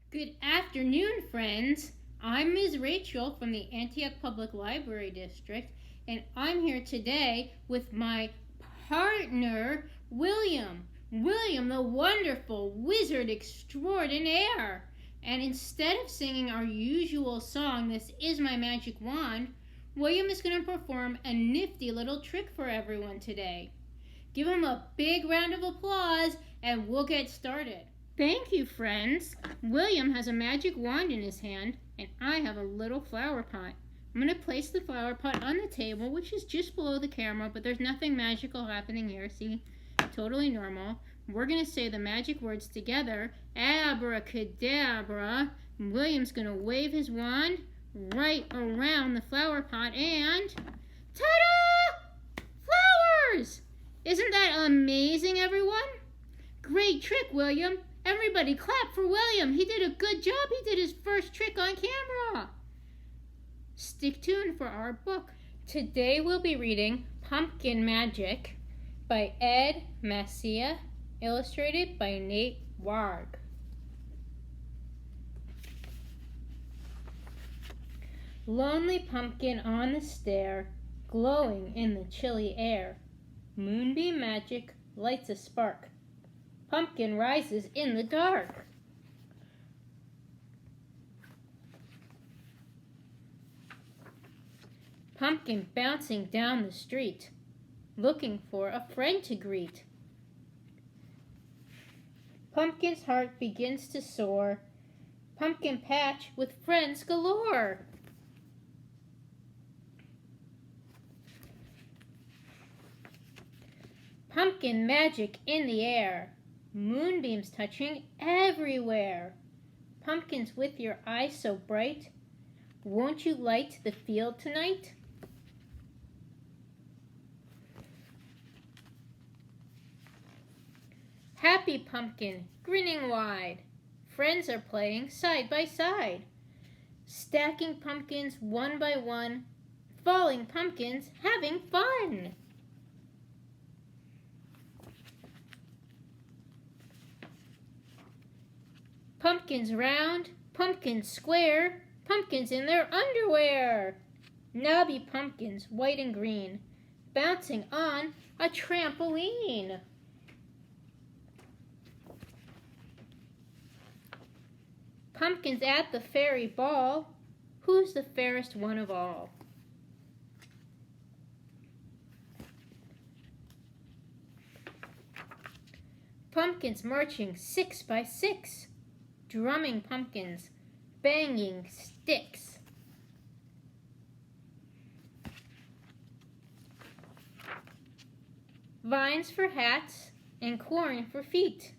Good afternoon, friends. I'm Ms. Rachel from the Antioch Public Library District, and I'm here today with my partner, William. William, the wonderful wizard extraordinaire. And instead of singing our usual song, This Is My Magic Wand, William is going to perform a nifty little trick for everyone today. Give him a big round of applause, and we'll get started. Thank you, friends. William has a magic wand in his hand, and I have a little flower pot. I'm going to place the flower pot on the table, which is just below the camera, but there's nothing magical happening here. See? Totally normal. We're going to say the magic words together. Abracadabra. William's going to wave his wand right around the flower pot, and ta-da! Flowers! Isn't that amazing, everyone? Great trick, William. Everybody clap for William. He did a good job. He did his first trick on camera. Stick tuned for our book. Today we'll be reading Pumpkin Magic by Ed Massia, illustrated by Nate Warg. Lonely pumpkin on the stair, glowing in the chilly air. Moonbeam magic lights a spark. Pumpkin rises in the dark. Pumpkin bouncing down the street, looking for a friend to greet. Pumpkin's heart begins to soar. Pumpkin patch with friends galore. Pumpkin magic in the air. Moonbeams touching everywhere. Pumpkins with your eyes so bright. Won't you light the field tonight? Happy pumpkin, grinning wide. Friends are playing side by side. Stacking pumpkins one by one. Falling pumpkins having fun. Pumpkins round, pumpkins square, pumpkins in their underwear. Knobby pumpkins, white and green, bouncing on a trampoline. Pumpkins at the fairy ball. Who's the fairest one of all? Pumpkins marching 6 by 6. Drumming pumpkins, banging sticks. Vines for hats and corn for feet.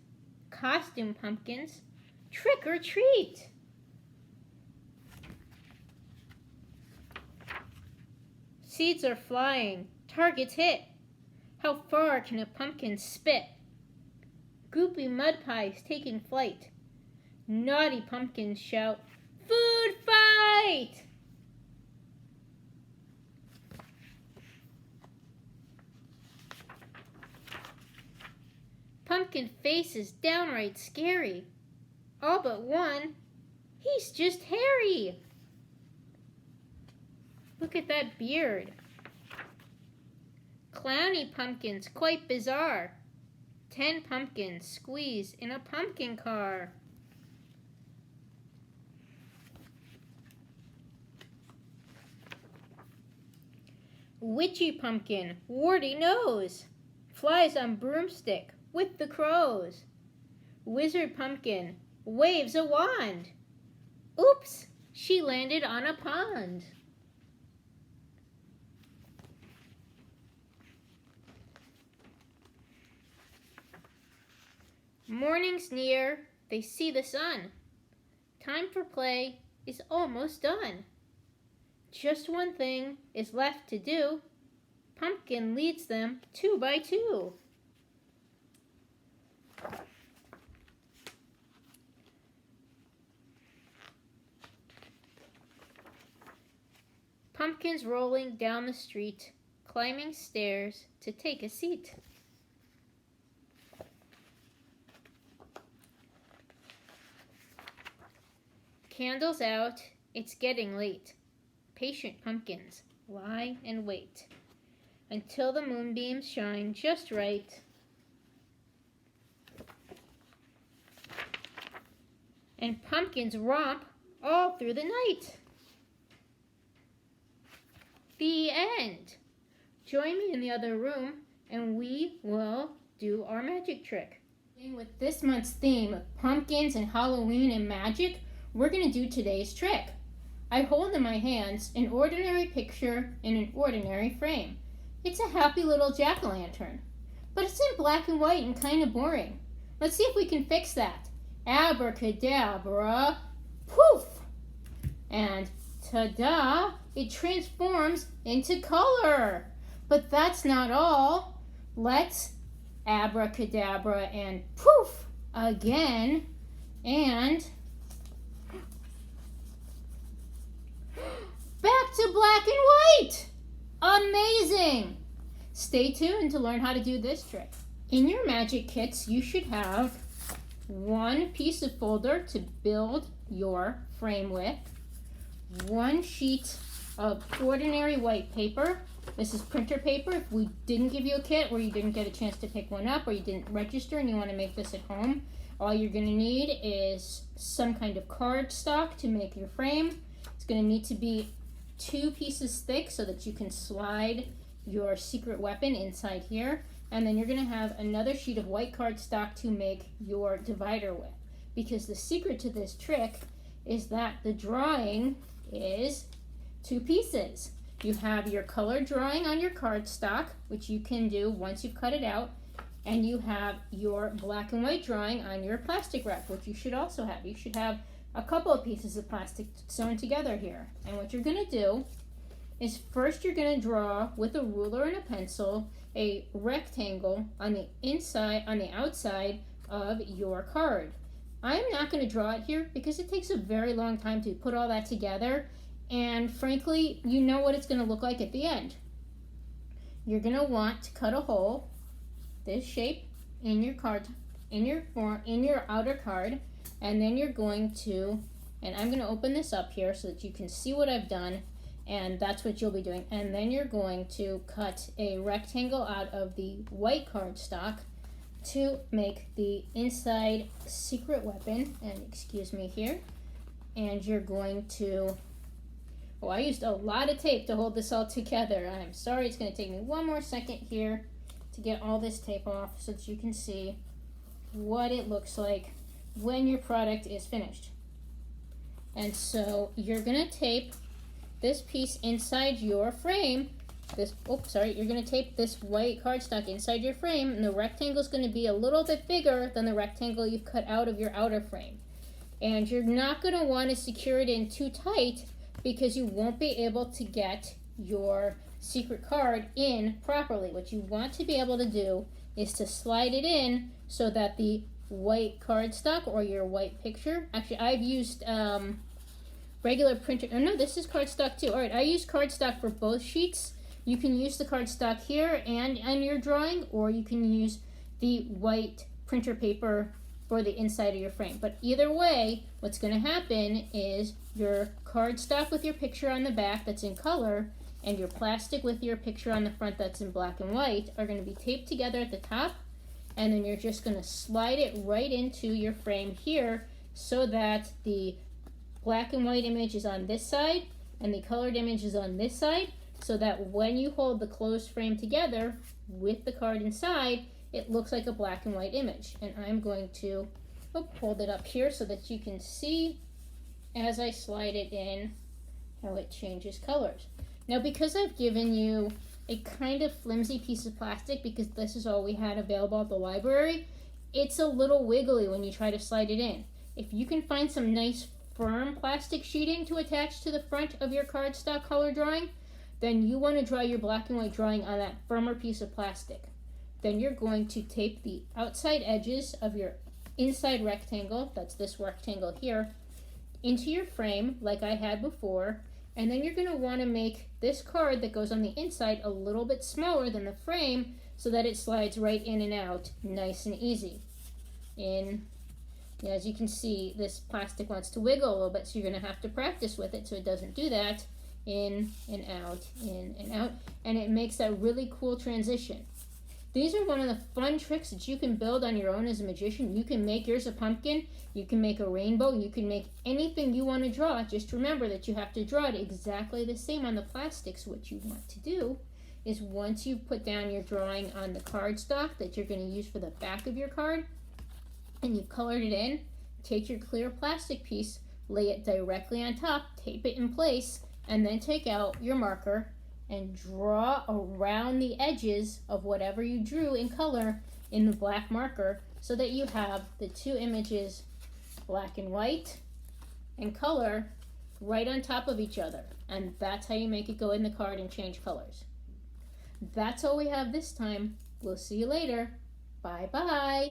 Costume pumpkins, trick or treat. Seeds are flying, targets hit. How far can a pumpkin spit? Goopy mud pies taking flight. Naughty pumpkins shout, "Food fight!" Pumpkin face is downright scary. All but one, he's just hairy. Look at that beard. Clowny pumpkins, quite bizarre. 10 pumpkins squeezed in a pumpkin car. Witchy pumpkin, warty nose, flies on broomstick with the crows. Wizard pumpkin waves a wand. Oops, she landed on a pond. Morning's near, they see the sun. Time for play is almost done. Just one thing is left to do. Pumpkin leads them 2 by 2. Pumpkins rolling down the street, climbing stairs to take a seat. candles out, it's getting late. Patient pumpkins lie and wait until the moonbeams shine just right. And pumpkins romp all through the night. The end. Join me in the other room and we will do our magic trick. With this month's theme of pumpkins and Halloween and magic, we're going to do today's trick. I hold in my hands an ordinary picture in an ordinary frame. It's a happy little jack-o'-lantern, but it's in black and white and kind of boring. Let's see if we can fix that. Abracadabra, poof! And ta-da, it transforms into color. But that's not all. Let's abracadabra and poof again, and back to black and white. Amazing! Stay tuned to learn how to do this trick. In your magic kits, you should have one piece of folder to build your frame with, one sheet of ordinary white paper. This is printer paper. If we didn't give you a kit, or you didn't get a chance to pick one up, or you didn't register and you want to make this at home, all you're going to need is some kind of cardstock to make your frame. It's going to need to be 2 pieces thick so that you can slide your secret weapon inside here. And then you're going to have another sheet of white cardstock to make your divider with. Because the secret to this trick is that the drawing is 2 pieces. You have your color drawing on your cardstock, which you can do once you've cut it out, and you have your black and white drawing on your plastic wrap, which you should also have. You should have a couple of pieces of plastic sewn together here. And what you're going to do is first you're going to draw with a ruler and a pencil a rectangle on the outside of your card. I'm not going to draw it here because it takes a very long time to put all that together, and frankly, you know what it's going to look like at the end. You're going to want to cut a hole this shape in your card, in your outer card, and then you're going to, and I'm going to open this up here so that you can see what I've done, and that's what you'll be doing. And then you're going to cut a rectangle out of the white cardstock to make the inside secret weapon, and excuse me here, and you're going to, I used a lot of tape to hold this all together. I'm sorry, it's going to take me one more second here to get all this tape off so that you can see what it looks like when your product is finished. And so you're going to tape this piece inside your frame. You're going to tape this white cardstock inside your frame, and the rectangle is going to be a little bit bigger than the rectangle you've cut out of your outer frame. And you're not going to want to secure it in too tight because you won't be able to get your secret card in properly. What you want to be able to do is to slide it in so that the white cardstock or your white picture, actually I've used regular printer, no, this is cardstock too. Alright, I use cardstock for both sheets. You can use the cardstock here and on your drawing, or you can use the white printer paper for the inside of your frame. But either way, what's going to happen is your cardstock with your picture on the back that's in color and your plastic with your picture on the front that's in black and white are going to be taped together at the top, and then you're just going to slide it right into your frame here so that the black and white image is on this side and the colored image is on this side, so that when you hold the closed frame together with the card inside, it looks like a black and white image. And I'm going to hold it up here so that you can see as I slide it in how it changes colors. Now, because I've given you a kind of flimsy piece of plastic, because this is all we had available at the library, it's a little wiggly when you try to slide it in. If you can find some nice firm plastic sheeting to attach to the front of your cardstock color drawing, then you want to draw your black and white drawing on that firmer piece of plastic. Then you're going to tape the outside edges of your inside rectangle, that's this rectangle here, into your frame like I had before, and then you're going to want to make this card that goes on the inside a little bit smaller than the frame so that it slides right in and out nice and easy. In As you can see, this plastic wants to wiggle a little bit, so you're going to have to practice with it so it doesn't do that. In and out, in and out, and it makes that really cool transition. These are one of the fun tricks that you can build on your own as a magician. You can make yours a pumpkin, you can make a rainbow, you can make anything you want to draw. Just remember that you have to draw it exactly the same on the plastics. What you want to do is, once you've put down your drawing on the cardstock that you're going to use for the back of your card, and you've colored it in, take your clear plastic piece, lay it directly on top, tape it in place, and then take out your marker and draw around the edges of whatever you drew in color in the black marker, so that you have the two images, black and white and color, right on top of each other. And that's how you make it go in the card and change colors. That's all we have this time. We'll see you later. Bye bye.